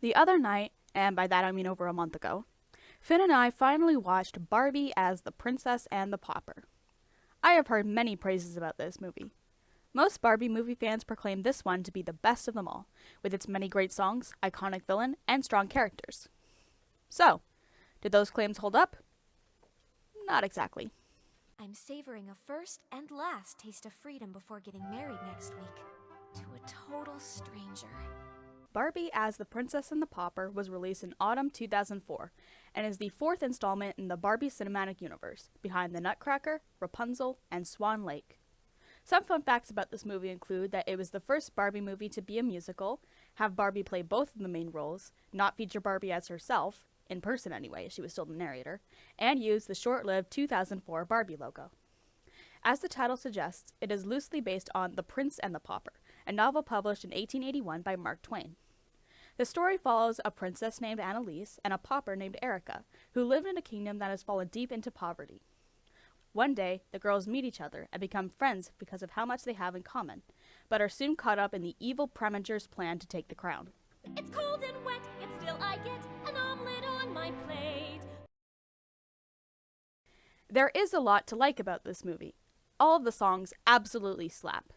The other night, and by that I mean over a month ago, Finn and I finally watched Barbie as the Princess and the Pauper. I have heard many praises about this movie. Most Barbie movie fans proclaim this one to be the best of them all, with its many great songs, iconic villain, and strong characters. So, did those claims hold up? Not exactly. I'm savoring a first and last taste of freedom before getting married next week. To a total stranger. Barbie as the Princess and the Pauper was released in autumn 2004 and is the fourth installment in the Barbie cinematic universe, behind the Nutcracker, Rapunzel, and Swan Lake. Some fun facts about this movie include that it was the first Barbie movie to be a musical, have Barbie play both of the main roles, not feature Barbie as herself, in person anyway, she was still the narrator, and use the short-lived 2004 Barbie logo. As the title suggests, it is loosely based on The Prince and the Pauper, a novel published in 1881 by Mark Twain. The story follows a princess named Annalise and a pauper named Erica, who lived in a kingdom that has fallen deep into poverty. One day, the girls meet each other and become friends because of how much they have in common, but are soon caught up in the evil Premiger's plan to take the crown. It's cold and wet, yet still I get an omelet on my plate. There is a lot to like about this movie. All of the songs absolutely slap.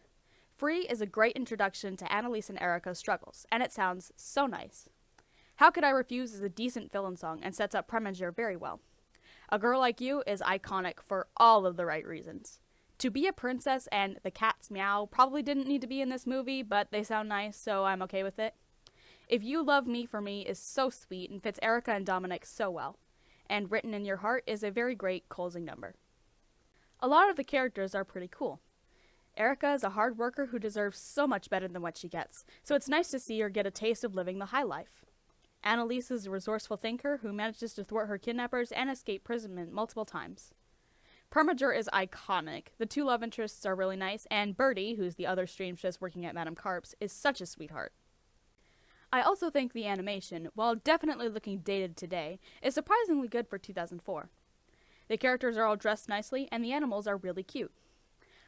Free is a great introduction to Annalise and Erica's struggles, and it sounds so nice. How Could I Refuse is a decent villain song and sets up Preminger very well. A Girl Like You is iconic for all of the right reasons. To Be a Princess and The Cat's Meow probably didn't need to be in this movie, but they sound nice, so I'm okay with it. If You Love Me for Me is so sweet and fits Erica and Dominic so well. And Written in Your Heart is a very great closing number. A lot of the characters are pretty cool. Erica is a hard worker who deserves so much better than what she gets, so it's nice to see her get a taste of living the high life. Annalise is a resourceful thinker who manages to thwart her kidnappers and escape imprisonment multiple times. Preminger is iconic, the two love interests are really nice, and Bertie, who's the other seamstress working at Madame Carp's, is such a sweetheart. I also think the animation, while definitely looking dated today, is surprisingly good for 2004. The characters are all dressed nicely, and the animals are really cute.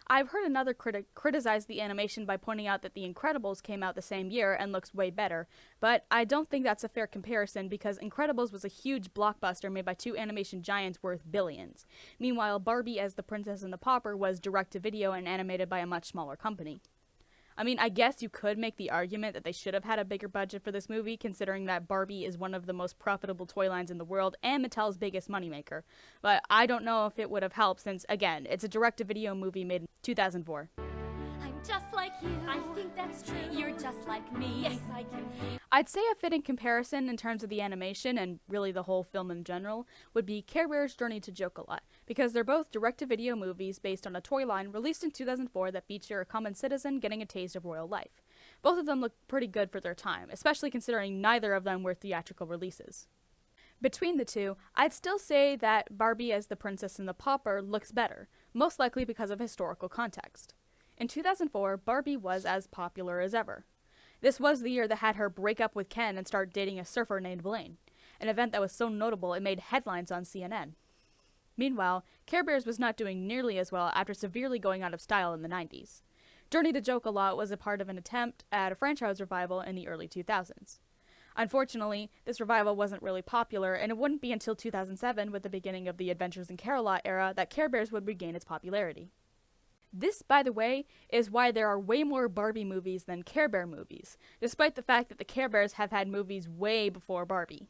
I've heard another critic criticize the animation by pointing out that The Incredibles came out the same year and looks way better, but I don't think that's a fair comparison because Incredibles was a huge blockbuster made by two animation giants worth billions. Meanwhile, Barbie as the Princess and the Pauper was direct-to-video and animated by a much smaller company. I mean, I guess you could make the argument that they should have had a bigger budget for this movie, considering that Barbie is one of the most profitable toy lines in the world and Mattel's biggest moneymaker. But I don't know if it would have helped since, again, it's a direct-to-video movie made in 2004. I'm just like you. I think that's true. You're just like me. Yes, I can see. I'd say a fitting comparison in terms of the animation, and really the whole film in general, would be Care Bear's Journey to Joke-A-Lot, because they're both direct-to-video movies based on a toy line released in 2004 that feature a common citizen getting a taste of royal life. Both of them look pretty good for their time, especially considering neither of them were theatrical releases. Between the two, I'd still say that Barbie as the Princess and the Pauper looks better, most likely because of historical context. In 2004, Barbie was as popular as ever. This was the year that had her break up with Ken and start dating a surfer named Blaine, an event that was so notable it made headlines on CNN. Meanwhile, Care Bears was not doing nearly as well after severely going out of style in the 90s. Journey to Joke-A-Lot was a part of an attempt at a franchise revival in the early 2000s. Unfortunately, this revival wasn't really popular, and it wouldn't be until 2007, with the beginning of the Adventures in Care-A-Lot era, that Care Bears would regain its popularity. This, by the way, is why there are way more Barbie movies than Care Bear movies, despite the fact that the Care Bears have had movies way before Barbie.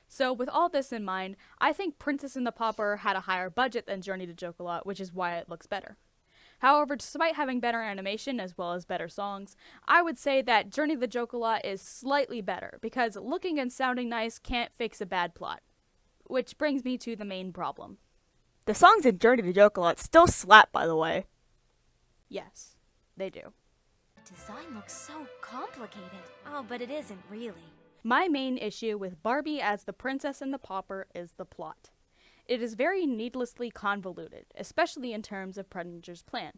So, with all this in mind, I think Princess and the Pauper had a higher budget than Journey to Joke-A-Lot, which is why it looks better. However, despite having better animation as well as better songs, I would say that Journey to Joke-A-Lot is slightly better, because looking and sounding nice can't fix a bad plot. Which brings me to the main problem. The songs in Journey to Joke-A-Lot still slap, by the way. Yes, they do. Design looks so complicated. Oh, but it isn't really. My main issue with Barbie as the Princess and the Pauper is the plot. It is very needlessly convoluted, especially in terms of Premiger's plan.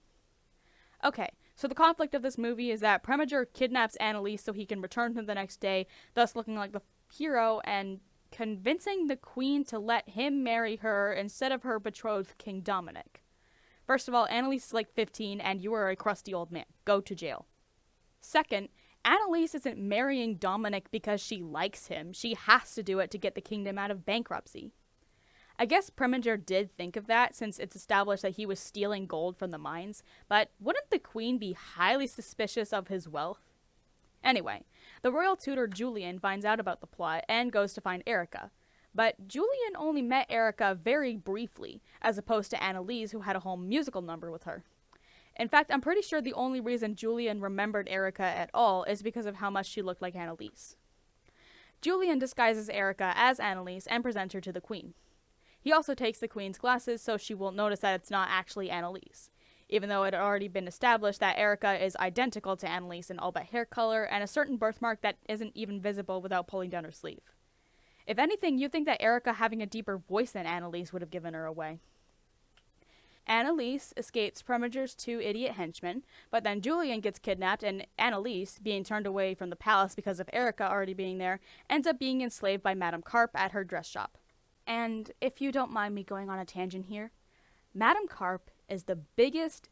Okay, so the conflict of this movie is that Preminger kidnaps Annalise so he can return her the next day, thus looking like the hero and convincing the queen to let him marry her instead of her betrothed King Dominic. First of all, Annalise is like 15 and you are a crusty old man. Go to jail. Second, Annalise isn't marrying Dominic because she likes him. She has to do it to get the kingdom out of bankruptcy. I guess Preminger did think of that since it's established that he was stealing gold from the mines, but wouldn't the queen be highly suspicious of his wealth? Anyway, the royal tutor Julian finds out about the plot and goes to find Erica. But Julian only met Erica very briefly, as opposed to Annalise, who had a whole musical number with her. In fact, I'm pretty sure the only reason Julian remembered Erica at all is because of how much she looked like Annalise. Julian disguises Erica as Annalise and presents her to the queen. He also takes the queen's glasses so she won't notice that it's not actually Annalise, even though it had already been established that Erica is identical to Annalise in all but hair color and a certain birthmark that isn't even visible without pulling down her sleeve. If anything, you'd think that Erica having a deeper voice than Annalise would have given her away. Annalise escapes Preminger's two idiot henchmen, but then Julian gets kidnapped and Annalise, being turned away from the palace because of Erica already being there, ends up being enslaved by Madame Carp at her dress shop. And if you don't mind me going on a tangent here, Madame Carp is the biggest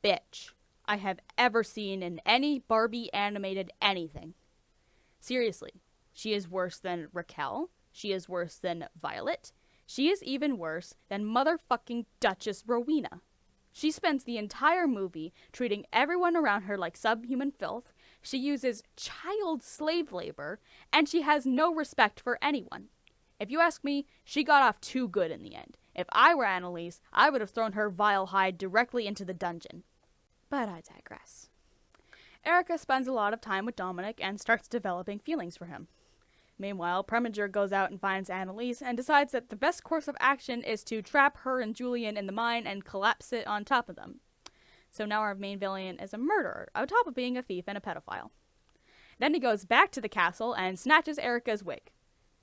bitch I have ever seen in any Barbie animated anything. Seriously, she is worse than Raquel, she is worse than Violet, she is even worse than motherfucking Duchess Rowena. She spends the entire movie treating everyone around her like subhuman filth, she uses child slave labor, and she has no respect for anyone. If you ask me, she got off too good in the end. If I were Annalise, I would have thrown her vile hide directly into the dungeon. But I digress. Erica spends a lot of time with Dominic and starts developing feelings for him. Meanwhile, Preminger goes out and finds Annalise and decides that the best course of action is to trap her and Julian in the mine and collapse it on top of them. So now our main villain is a murderer, on top of being a thief and a pedophile. Then he goes back to the castle and snatches Erica's wig.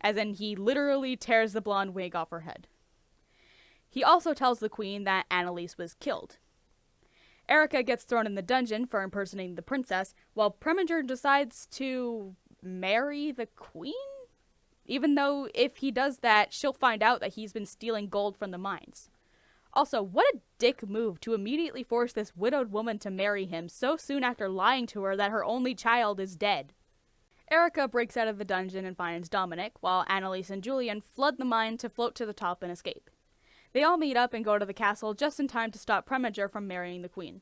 As in, he literally tears the blonde wig off her head. He also tells the queen that Annalise was killed. Erica gets thrown in the dungeon for impersonating the princess, while Preminger decides to marry the queen? Even though if he does that, she'll find out that he's been stealing gold from the mines. Also, what a dick move to immediately force this widowed woman to marry him so soon after lying to her that her only child is dead. Erica breaks out of the dungeon and finds Dominic, while Annalise and Julian flood the mine to float to the top and escape. They all meet up and go to the castle just in time to stop Preminger from marrying the queen.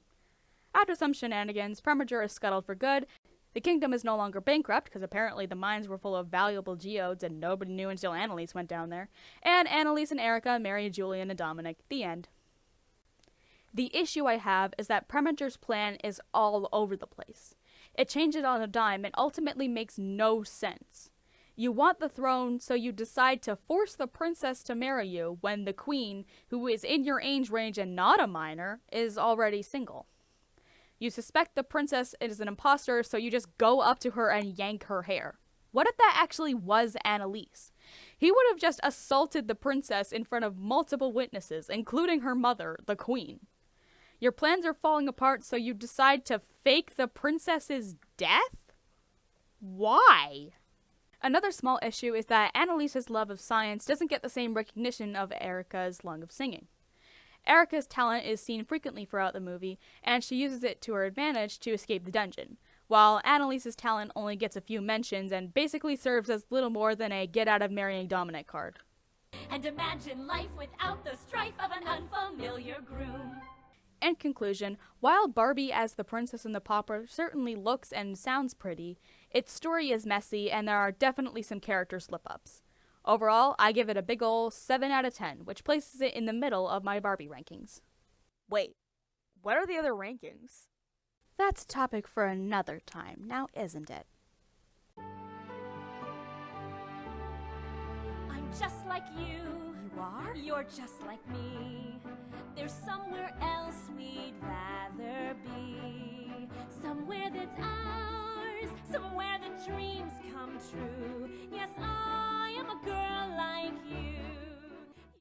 After some shenanigans, Preminger is scuttled for good. The kingdom is no longer bankrupt, because apparently the mines were full of valuable geodes and nobody knew until Annalise went down there. And Annalise and Erica marry Julian and Dominic. The end. The issue I have is that Preminger's plan is all over the place. It changes on a dime and ultimately makes no sense. You want the throne, so you decide to force the princess to marry you when the queen, who is in your age range and not a minor, is already single. You suspect the princess is an imposter, so you just go up to her and yank her hair. What if that actually was Annalise? He would have just assaulted the princess in front of multiple witnesses, including her mother, the queen. Your plans are falling apart, so you decide to fake the princess's death? Why? Another small issue is that Annalise's love of science doesn't get the same recognition of Erica's love of singing. Erica's talent is seen frequently throughout the movie, and she uses it to her advantage to escape the dungeon, while Annalise's talent only gets a few mentions and basically serves as little more than a get-out-of-marrying Dominic card. And imagine life without the strife of an unfamiliar groom. In conclusion, while Barbie as the Princess and the Pauper certainly looks and sounds pretty, its story is messy and there are definitely some character slip-ups. Overall, I give it a big ol' 7 out of 10, which places it in the middle of my Barbie rankings. Wait, what are the other rankings? That's a topic for another time, now isn't it? I'm just like you. You are? You're just like me. There's somewhere else we'd rather be. Somewhere that's ours. Somewhere the dreams come true. Yes, I am a girl like you.